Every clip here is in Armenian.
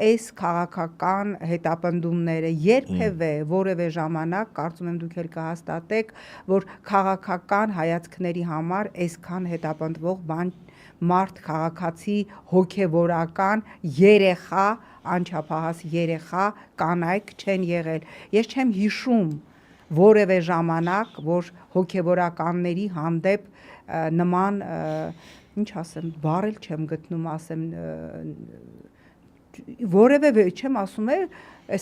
այս քաղաքական հետապնդումները երբևէ որևէ ժամանակ կարծում եմ դուք էլ կհաստատեք, որ քաղաքական հայացքների համար այսքան հետապնդվող բան մարդ քաղաքացի հոգևորական երեխա, անչափահաս երեխա կանայք չեն եղել։ Ես չեմ հիշում որևէ ժամանակ, որ հոգևորականների հանդեպ նման ինչ ասեմ, բառ էլ չեմ գտնում, ասեմ որևէ չեմ ասում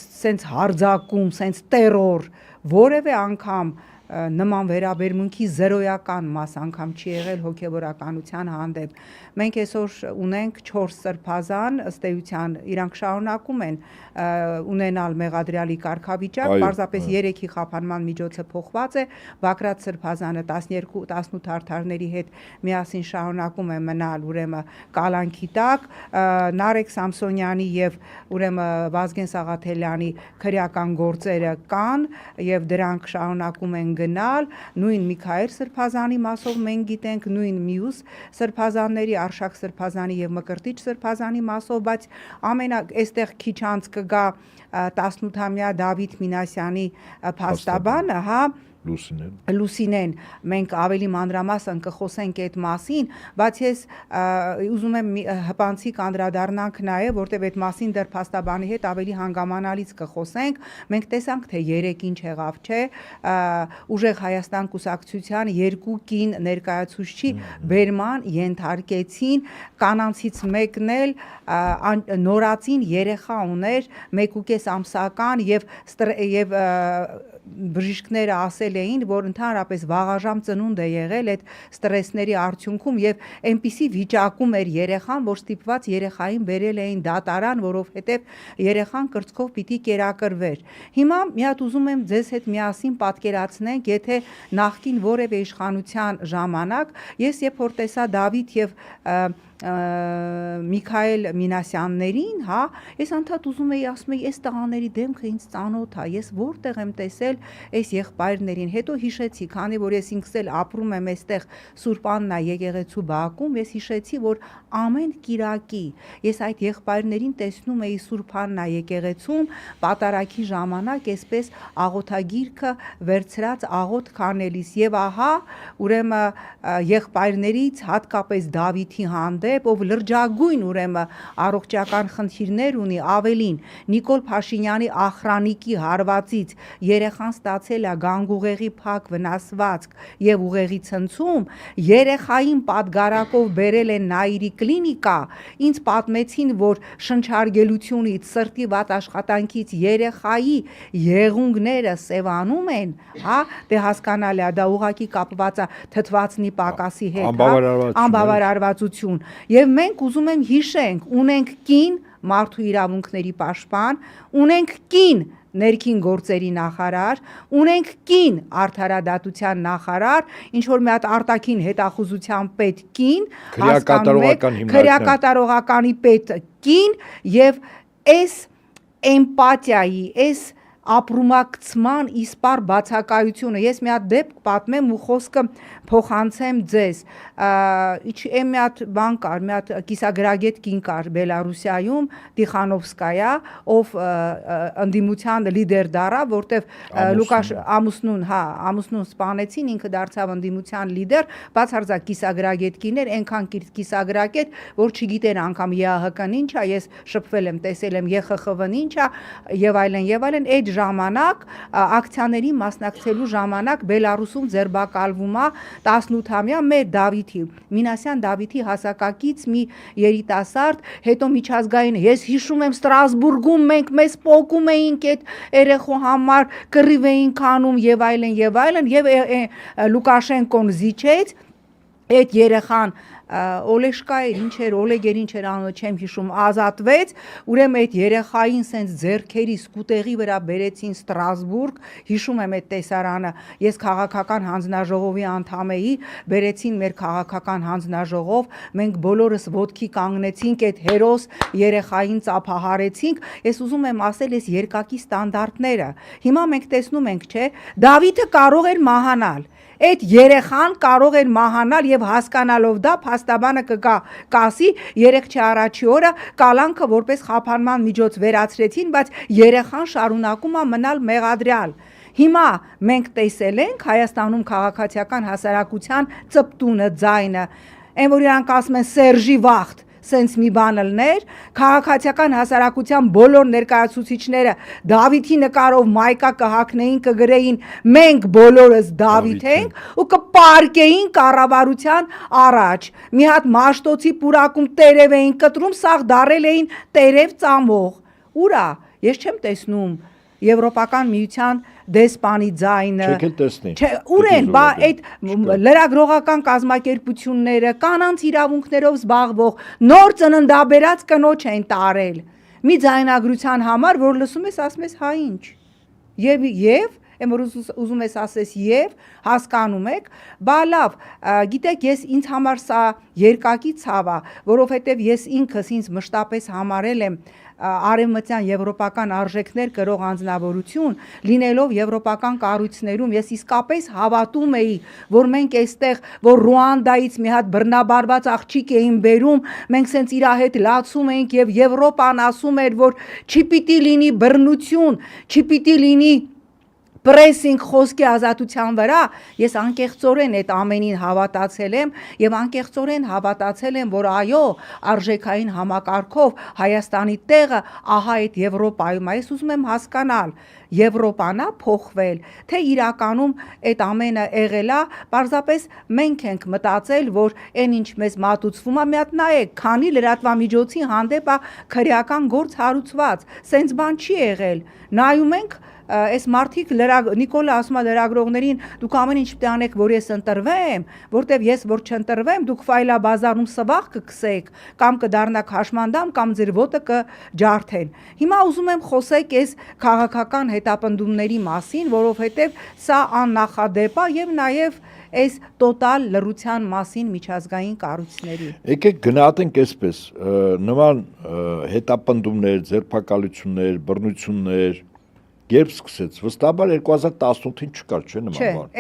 սենց հարձակում, սենց տերոր, որևէ անգամ նման վերաբերմունքի զրոյական մաս անգամ չի եղել հոգևորականության հանդեպ։ Մենք այսօր ունենք 4 սրբազան, ըստ էության իրանք շարունակում են ունենալ մեղադրյալի կարգավիճակ, պարզապես 3-ի խափանման միջոցը փոխված է, Բագրատ սրբազանը 12-18 արդարների հետ միասին շարունակում է մնալ ուրեմն կալանքի տակ, Նարեկ Սամսոնյանի եւ ուրեմն Վազգեն Սաղաթելյանի քրեական գործերը կան եւ դրանք շարունակում են գնալ, նույն Միքայել սրբազանի մասով մենք գիտենք, նույն մյուս սրբազանների, Արշակ սրբազանի եւ Մկրտիչ սրբազանի մասով, բայց այստեղ քիչ անց կգա 18-ամյա Դավիթ Մինասյանի փաստաբանը, հա, Լուսինեն, մենք ավելի մանրամասն կխոսենք այդ մասին, բայց ես ուզում եմ հպանցիկ անդրադառնանք նաև, որտեղ այդ մասին դեռ փաստաբանի հետ ավելի հանգամանալից կխոսենք, մենք տեսանք, թե 3 ինչ եղավ, չէ, Ուժեղ Հայաստան կուսակցության 2 կին ներկայացուցչի բերման ենթարկեցին, կանանցից մեկն էլ նորածին երեխա ուներ 1.5 ամսական եւ բժիշկները ասել էին, որ ընդհանրապես վաղաժամ ծնունդ է եղել այդ ստրեսների արդյունքում եւ այնպիսի վիճակում էր երեխան, որ ստիպված երեխային բերել էին դատարան, որովհետեւ երեխան կրծքով պիտի կերակրվեր։ Հիմա մի հատ ուզում եմ ձեզ հետ միասին պատկերացնենք, եթե նախկին որևէ իշխանության ժամանակ ես երբ որ տեսա Դավիթ եւ Միքայել Մինասյաններին, հա, ես անդադ ուզում էի ասում էի, այս տղաների դեմքը ինձ ծանոթ է, ես որտեղ եմ տեսել այս եղբայրներին, հետո հիշեցի, քանի որ ես ինքս էլ ապրում եմ այստեղ Սուրբ Աննա եկեղեցու բակում, ես հիշեցի, որ ամեն կիրակի ես այդ եղբայրներին տեսնում էի Սուրբ Աննա եկեղեցում պատարագի ժամանակ, այսպես աղոթագիրքը վերցրած աղոթ քանելիս եւ ահա ուրեմն եղբայրներից հատկապես Դավիթի հանդեպ, ով լրջագույն ուրեմն առողջական խնդիրներ ունի, ավելին Նիկոլ Փաշինյանի ախրանիկի հարվածից երեխան ստացել է գանգուղեղի փակ վնասվածք եւ ուղեղի ցնցում, երեխային պատգարակով բերել են Նայիրի կլինիկա, ինձ պատմեցին, որ շնչարգելությունից, սրտի վատ աշխատանքից երեխայի եղունգները սևանում են, հա, դե հասկանալի է, դա ուղղակի կապված է թթվածնի պակասի հետ, անբավարարվածություն։ Եվ մենք ուզում եմ հիշենք, ունենք կին մարդու իրավունքների պաշտպան, ունենք կին ներքին գործերի նախարար, ունենք կին արդարադատության նախարար, ինչ որ մի հատ արտաքին հետախուզության պետ կին, քրեակատարողականի պետ կին եւ այս էմպաթիայի, այս ապրումակցման իսպար բացակայությունը, ես մի հատ դեպք պատմեմ ու խոսքը փոխանցեմ ձեզ, մի հատ բան կար, մի հատ կիսագրագետ կին կար Բելարուսիայում, Տիխանովսկայա, ով ընդդիմության լիդեր դառավ, որտեվ Լուկաշ ամուսնուն սպանեցին, ինքը դարձավ ընդդիմության լիդեր, բացարձակ կիսագրագետ կին էր, այնքան կիսագրագետ, որ չգիտեր անգամ ԵԱՀԿ-ն ինչ է, ես շփվել եմ, տեսել եմ ԵԽԽՎ-ն ինչ է եւ այլն, այդ ժամանակ ակցիաների մասնակցելու ժամանակ Բելարուսում ձերբակալվում է 18-ամյա մեր Դավիթի Մինասյան Դավիթի հասակակից մի երիտասարդ, հետո միջազգային, ես հիշում եմ Ստրասբուրգում մենք մեզ պոկում էինք այդ երեխու համար, կռիվ էինք անում եւ այլն եւ Լուկաշենկոն զիջեց այդ երեխան Օլեշկա էր, ինչ էր, Օլեգեր ինչ էր անունը, չեմ հիշում, ազատվեց, ուրեմն այդ երեխային սենց ձեռքերի սկուտեղի վրա բերեցին Ստրասբուրգ, հիշում եմ այդ տեսարանը, ես քաղաքական հանձնաժողովի անդամ էի, բերեցին մեր քաղաքական հանձնաժողով, մենք բոլորս ոտքի կանգնեցինք, այդ հերոս երեխային ծափահարեցինք, ես ուզում եմ ասել, այս երկակի ստանդարտները, հիմա մենք տեսնում ենք, չէ, Դավիթը կարող էր մահանալ, այդ երեխան կարող էր մահանալ եւ հասկանալով դա փաստաբանը կասի 3 առաջի օրը կալանքը որպես խափանման միջոց վերացրեցին, բայց երեխան շարունակում է մնալ մեղադրյալ։ Հիմա մենք տեսել ենք Հայաստանում քաղաքացիական հասարակության ծպտունը, ձայնը, այն որ իրանք ասում են Սերժի վախտ, սենց մի բան լներ, քաղաքացիական հասարակության բոլոր ներկայացուցիչները Դավիթի նկարով մայկա կհակնեին, կգրեին մենք բոլորս Դավիթ ենք ու կպարկեին կառավարության առաջ։ Մի հատ մաշտոցի պուրակում տերև էին կտրում, սաղ դարել էին տերև ծամող։ Ուրա, ես չեմ տեսնում Եվրոպական միության դեսպանի ձայնը, ուր են, բա այդ լրագրողական կազմակերպությունները, կանանց իրավունքներով զբաղվող, նոր ծննդաբերած կնոջ են տարել, մի ձայնագրության համար, որ լսում ես, ասում ես, հա ինչ, և, որ ուզում ես ասես և, հասկանում եք, բա լավ, գիտեք, ես ինձ համար սա երկակի ցավ է, որովհետև ես ինքս ինձ մշտապես համարել եմ արևմտյան եվրոպական արժեքներ կրող անձնավորություն, լինելով եվրոպական կառույցներում, ես իսկապես հավատում էի, որ մենք այստեղ, որ Ռուանդայից մի հատ բռնաբարված աղջիկ էին բերում, մենք սենց իր հետ լացում էինք եւ Եվրոպան ասում էր, որ չի պիտի լինի բռնություն, չի պիտի լինի պրեսինգ խոսքի ազատության վրա, ես անկեղծորեն այդ ամենին հավատացել եմ եւ անկեղծորեն հավատացել եմ, որ այո, արժեքային համակարգով Հայաստանի տեղը ահա այդ Եվրոպայում է, ես ուզում եմ հասկանալ, Եվրոպան է փոխվել, թե իրականում այդ ամենը եղել է, պարզապես մենք ենք մտածել, որ այն ինչ մեզ մատուցվում է, մի հատ նայեք, քանի լրատվամիջոցի հանդեպ է քրեական գործ հարուցված, սենց բան չի եղել, նայում ենք այս մարդիկ Նիկոլը ասում է լրագրողներին դուք ամեն ինչ պետք է անեք որ ես ընտրվեմ, որտեվ ես որ չընտրվեմ դուք ֆայլաբազարում սվաղ կգսեք կամ կդառնաք հաշմանդամ կամ ձեր ոտը կջարդեն։ Հիմա ուզում եմ խոսեք այս քաղաքական հետապնդումների մասին, որովհետև սա աննախադեպ է եւ նաեւ այս տոտալ լռության մասին միջազգային կառույցների։ Եկեք գնահատենք այսպես, նման հետապնդումներ, ձերբակալություններ, բռնություններ Երբ սկսեց, վստահաբար 2018-ին չկար, չէ՞ նման բան։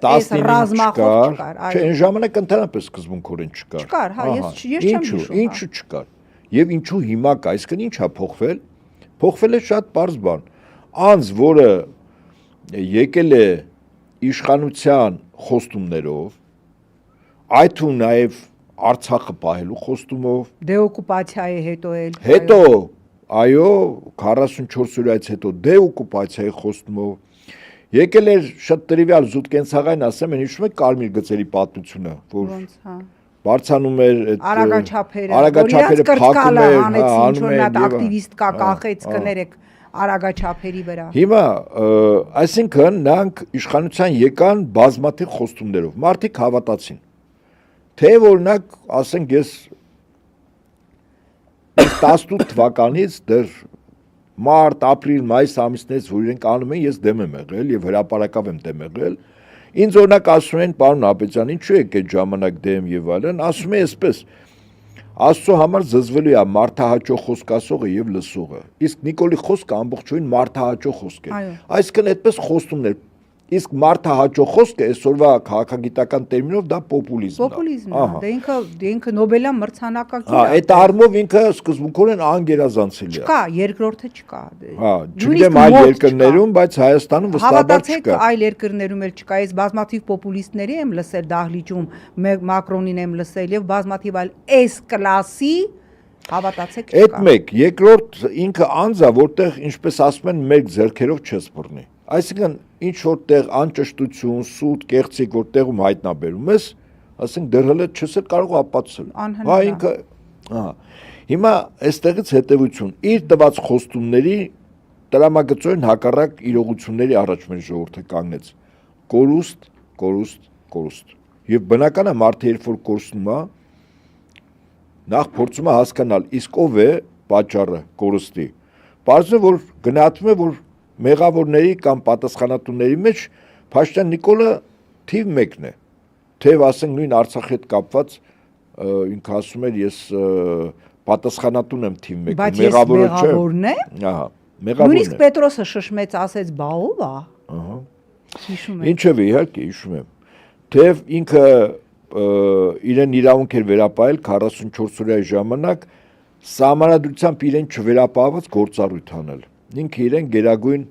Այս ռազմախով չկար, այո։ Չէ, այն ժամանակ ընդհանրապես սկզբունքորեն չկար։ Չկար, հա, ես չեմ հիշում։ Ինչու չկար։ Եվ ինչու հիմա կա, այսինքն ինչ է փոխվել։ Փոխվել է շատ պարզ բան։ Անձ, որը եկել է իշխանության խոստումներով, այդ ու նաև Արցախը պահելու խոստումով, դեօկուպացիայի հետո էլ։ Հետո Այո, 44 օրից հետո դեօկուպացիայի խոստումով եկել էր շատ տրիվիալ զուտ կենցաղային ասեմ, են հիշում եք կարմիր գծերի պատմությունը, որ բարձանում էր այդ արագաչափերը փակում էր, ինչ որ նա ակտիվիստ կա կախեց կներեք արագաչափերի վրա։ Հիմա, այսինքն նրանք իշխանության եկան բազմաթիվ խոստումներով, մարդիկ հավատացին, թե օրինակ, ասենք ես 18 թվականից դեռ մարտ, ապրիլ, մայիս ամիսներից, որ իրենք անում են, ես դեմ եմ եղել եւ հրապարակավ եմ դեմ եղել։ Ինձ օրինակ ասում են, պարոն Աբեջան, ինչու եք այդ ժամանակ դեմ եւ այլն, ասում են այսպես. Աստծո համար զզվելու է մարդահաճո խոսք ասողը եւ լսողը։ Իսկ Նիկոլի խոսքը ամբողջովին մարդահաճո խոսք է։ Այսինքն այդպես խոստումներ Իսկ մարդահաճո խոսքը այսօրվա քաղաքագիտական տերմինով դա պոպուլիզմն է։ Պոպուլիզմն է, դե ինքը Նոբելյան մրցանակակիր է։ Այդ առումով ինքը սկզբունքորեն անգերազանցելի է։ Չկա, երկրորդը չկա։ Չգիտեմ այլ երկրներում, բայց Հայաստանում վստահաբար չկա։ Այլ երկրներում էլ չկա, ես բազմաթիվ պոպուլիստների եմ լսել դահլիճում, Մակրոնին եմ լսել եւ բազմաթիվ այլ S կլասի հավատացեք չկա։ Այդ մեկ, երկրորդ ինքը անձ է, որտեղ ինչպես ասում են, մեկ ձեռքերով չես բռնի։ Այսինքն ինչ որտեղ անճշտություն, սուտ, կեղծիք որտեղում հայտնաբերում ես, ասենք դեռ հələ չես կարող ապացուցել։ Հա ինքը, Հիմա այստեղից հետևություն, իր տված խոստումների տրամագծորեն հակառակ իրողությունների առաջ մեր ժողովուրդը կանգնեց։ Կորուստ, կորուստ, կորուստ։ Եվ բնական է մարդը երբ որ կորստում է, նախ փորձում է հասկանալ, իսկ ով է պատճառը կորստի։ Պարզվում է, որ գնահատվում է, որ մեղավորների կամ պատասխանատուների մեջ Փաշտյան Նիկոլը թիվ 1-ն է, թեև ասենք նույն Արցախի հետ կապված ինքը ասում էր ես պատասխանատուն եմ թիվ 1-ում, բայց ես մեղավորն եմ։ Ահա, մեղավորն է։ Նույնիսկ Պետրոսը շշմեց, ասեց, բա ով է։ Ահա։ Հիշում եմ։ Ինչև իհարկե հիշում եմ։ թեև ինքը իրեն իրավունք էր վերապահել 44 օրյա ժամանակ սահմանադրությամբ իրեն չվերապահված գործառույթ անել։ Ինքը իրեն գերագույն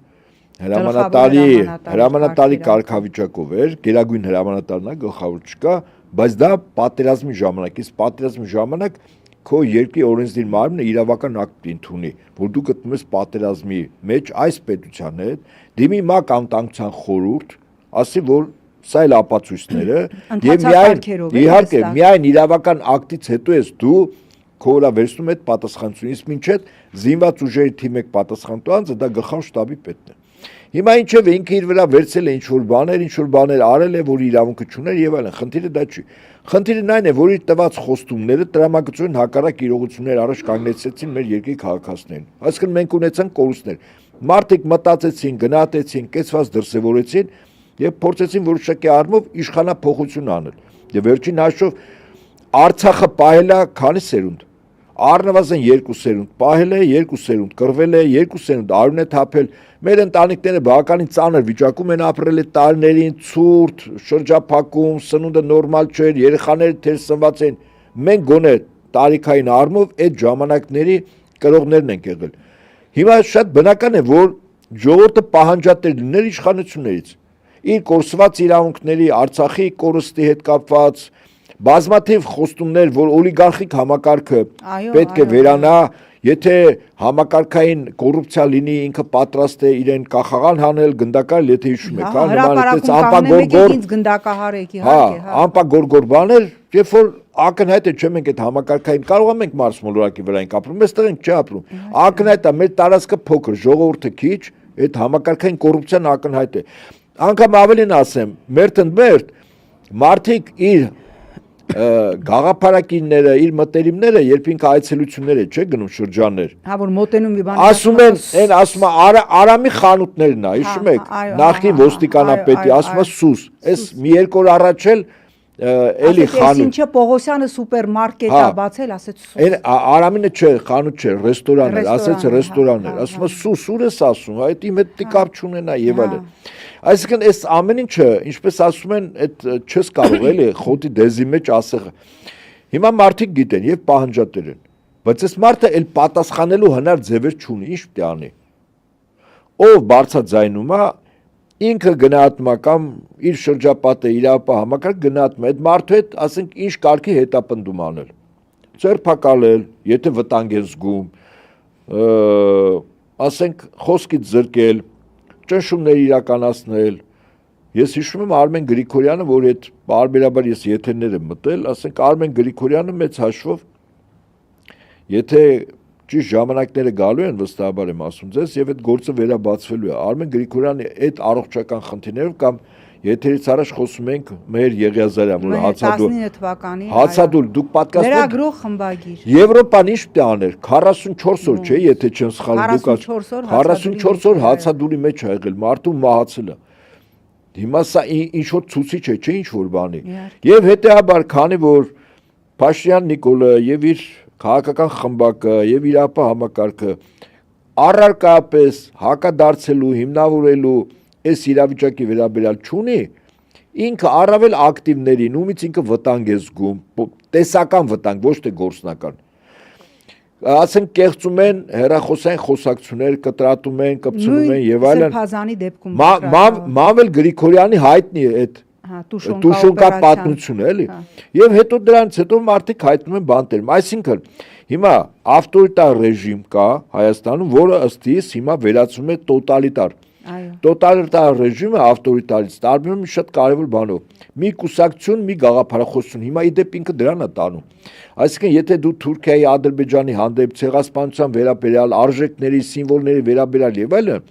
հրամանատարի կարգավիճակով էր, գերագույն հրամանատարն է, գլխավոր չկա, բայց դա պատերազմի ժամանակ, իսկ պատերազմի ժամանակ քո երկրի օրենսդիր մարմինը իրավական ակտ ընդունի, որ դու գտնվում ես պատերազմի մեջ այս պետության հետ, դիմի ՄԱԿ անվտանգության խորհուրդ, ասի որ սա էլ ապացույցները եւ իհարկե միայն իրավական ակտից հետո ես դու քո վրա վերցնում այդ պատասխանատվությունը, իսկ մինչեւ զինված ուժերի թիմի մեկ պատասխանատու անձը դա գլխավոր շտաբի պետն է։ Հիմա ինչեւ ինքը իր վրա վերցել է ինչ-որ բաներ արել է, որ իրավունքը չուներ եւ այլն, խնդիրը դա չի։ Խնդիրն այն է, որ իր տված խոստումները տրամագծորեն հակառակ իրողություններ առաջ կանգնեցրեցին մեր երկրի քաղաքացիներին։ Այսինքն մենք ունեցանք կորուստներ։ Մարդիկ մտածեցին, գնահատեցին, կեցված դրսևորեցին եւ փորձեցին որոշակի առումով իշխանափոխություն անել։ Եվ վերջին հաշվով Արցախը պահել է քանի սերունդ։ Առնվազն 2 սերունդ, պահել է 2 սերունդ, կռվել է 2 սերունդ, արյուն է թափել։ Մեր ընտանիքները բավականին ծանր վիճակում են ապրել այդ տարիներին, ցուրտ, շրջափակում, սնունդը նորմալ չէր, երեխաները թեր սնված են։ Մենք գոնե տարիքային առումով այդ ժամանակների կրողներն ենք եղել։ Հիմա շատ բնական է, որ ժողովուրդը պահանջատեր լիներ իշխանություններից։ Իր կորսված իրավունքների, Արցախի կորստի հետ կապված բազմաթիվ խոստումներ, որ օլիգարխիկ համակարգը պետք է վերանա, եթե համակարգային կոռուպցիա լինի, ինքը պատրաստ է իրեն կախաղան հանել, գնդակալ, եթե հիշում եք, անպագորգոր բաներ, երբ որ ակնհայտ է, չէ՞ մենք այդ համակարգային կարող ենք Մարս մոլորակի վրա ենք ապրում, այստեղ ենք չի ապրում։ Ակնհայտ է, մեր տարածքը փոքր, ժողովուրդը քիչ, այդ համակարգային կոռուպցիան ակնհայտ է։ Անգամ ավելին ասեմ, մերթ մարդիկ իր գաղափարակինները, իր մտերիմները, երբ ինքը այցելություններ է, չէ՞ գնում շրջաններ։ Հա, որ մոտենում մի բան ասում են Արամի խանութներն է, հիշում եք, նախկին ոստիկանապետի, ասում է սուս։ Այս մի երկու օր առաջ էլ էլի խանութ։ Ինչը Պողոսյանը սուպերմարկետ է բացել, ասեց սուս։ Այն Արամինը չէ, խանութ չէ, ռեստորան էր, ասեց ռեստորան էր, ասում է սուս, ուր ես ասում, այդ իմ հետ կապ չունենա եւ այլն։ Այսինքն այս ամեն ինչը, ինչպես ասում են, այդ չես կարող էլի խոտի դեզի մեջ ասեղը։ Հիմա մարդիկ գիտեն եւ պահանջատեր են, բայց այս մարդը էլ պատասխանելու հնար ձևեր չունի, ինչ պետք է անի։ Ով բարձրաձայնում է, ինքը գնահատում է կամ իր շրջապատը, իրապահ համակարգ գնահատում է, այդ մարդու հետ, ասենք, ինչ կարգի հետապնդում անել։ Ձերբակալել, եթե վտանգ են զգում, ասենք, խոսքից զրկել, ճնշումներ իրականացնել։ Ես հիշում եմ Արմեն Գրիգորյանը, որ այդ բարբերաբար ես եթերներ եմ մտել, ասենք Արմեն Գրիգորյանը մեծ հաշվով, եթե ճիշտ ժամանակները գալու են, վստահաբար եմ ասում ձեզ, եւ այդ գործը վերաբացվելու է։ Արմեն Գրիգորյանի այդ առողջական խնդիրներով կամ եթերից առաջ խոսում ենք Մեհեր Եղիազարյան, որ հացադուլ, դուք պատկաստ եք լրագրող խմբագիր։ Եվրոպան ինչ պետք է աներ, 44 օր, չէ, եթե չեմ սխալվում, դուք 44 օր հացադուլի մեջ ա եղել, մարդու մահացել է։ Հիմա սա ինչ որ ցուցիչ է, չէ, ինչ որ բանի։ Եվ հետեաբար, քանի որ Փաշինյան Նիկոլը եւ իր քաղաքական խմբակը եւ իրապահ համակարգը առարկայապես հակադարձելու, հիմնավորելու այս իրավիճակի վերաբերյալ չունի, ինքը առավել ակտիվներին, ումից ինքը վտանգ է զգում, տեսական վտանգ, ոչ թե գործնական։ Ասենք կեղծում են հեռախոսային խոսակցություններ, կտրատում են, կպցնում են եւ այլն։ Սրբազանի դեպքում Մավել Գրիգորյանի հայտնի է այդ Տուշոնկա պատմությունը, էլի։ Եվ հետո դրանից հետո մարդիկ հայտնում են բանտերում։ Այսինքն հիմա ավտորիտար ռեժիմ կա Հայաստանում, որը ըստ իս հիմա վերածվում է տոտալիտար։ Տոտալիտար ռեժիմը ավտորիտարից տարբերում է շատ կարևոր բանով։ Մի կուսակցություն, մի գաղափարախոսություն, հիմա իդեպ ինքը դրան է տանում։ Այսինքն եթե դու Թուրքիայի, Ադրբեջանի հանդեպ ցեղասպանության վերաբերյալ արժեքների, սիմվոլների վերաբերյալ եւ այլն,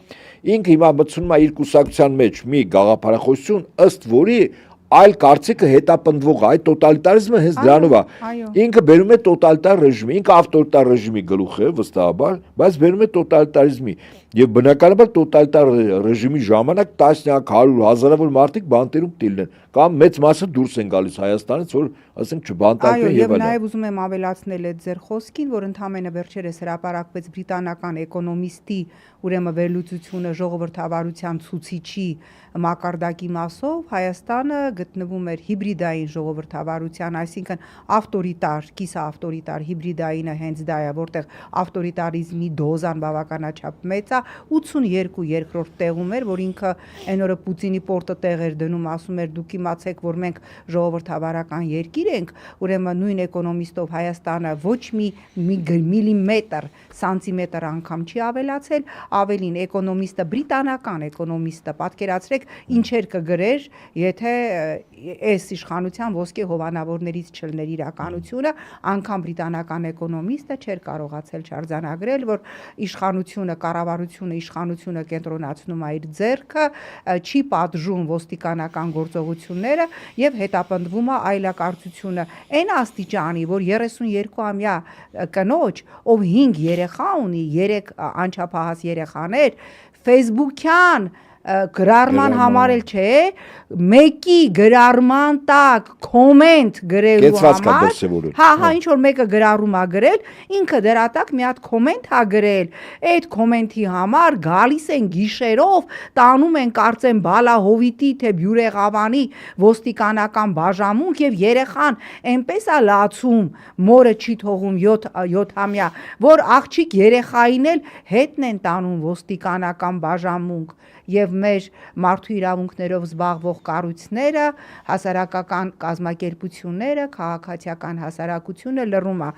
ինքը հիմա մտցնում է իր կուսակցության մեջ մի գաղափարախոսություն, ըստ որի այլ կարծիքը հետապնդվող է, այդ տոտալիտարիզմը հենց դրանով է։ Ինքը բերում է տոտալիտար ռեժիմի, ինքը ավտորիտար ռեժիմի գլուխ է, վստահաբար, բայց բերում է տոտալիտարիզմի։ Եվ բնականաբար տոտալիտար ռեժիմի ժամանակ տասնյակ, 100, հազարավոր մարդիկ բանտերում տիլն են, կամ մեծ մասը դուրս են գալիս Հայաստանից, որ ասենք չբանտարկվեն եւ այլն։ Այո, եւ նաեւ ուզում եմ ավելացնել այդ ձեր խոսքին, որ ընդհանրապես վերջերս հրապարակվեց բրիտանական էկոնոմիստի ուրեմն վերլուծությունը ժողովրդավարության ցուցիչի մակարդակի մասով, Հայաստանը գտնվում էր հիբրիդային ժողովրդավարության, այսինքն ավտորիտար, կիսաավտորիտար հիբրիդայինը հենց դա է, որտեղ ավտորիտարիզմի դոզան բավականաչափ մեծ է, 82 երկրորդ տեղում էր, որ ինքը այն օրը Պուտինի պորտը տեղ էր դնում, ասում էր դուք իմացեք, որ մենք ժողովրդավարական երկիր ենք, ուրեմն նույն էկոնոմիստով Հայաստանը ոչ մի միլիմետր, սանտիմետր անգամ չի ավելացել, ավելին էկոնոմիստը, բրիտանական էկոնոմիստը, պատկերացրեք ինչեր կգրեր, եթե այս իշխանության ոսկե հովանավորներից չլներ իրականությունը, անգամ բրիտանական էկոնոմիստը չէր կարողացել չարձանագրել, որ իշխանությունը, կառավարությունը, իշխանությունը կենտրոնացնում է իր ձեռքը, չի պատժում ոստիկանական գործողությունները եւ հետապնդվում է այլակարծությունը այն աստիճանի, որ 32-ամյա կնոջ, ով 5 երեխա ունի, 3 անչափահաս երեխաներ, Facebook-յան գրառման համար էլ չէ, մեկի գրառման տակ կոմենտ գրելու համար, հա, ինչ որ մեկը գրառում է գրել, ինքը դրա տակ մի հատ կոմենտ է գրել, այդ կոմենտի համար գալիս են գիշերով, տանում են կարծեն բալահովիտի թե բյուրեղավանի ոստիկանական բաժամունք եւ երեխան այնպես է լացում, մորը չի թողում 7-ամյա, որ աղջիկ երեխային էլ հետն են տանում ոստիկանական բաժամունք եւ մեր մարդու իրավունքներով զբաղվող կառույցները, հասարակական կազմակերպությունները, քաղաքացիական հասարակությունը լռում է։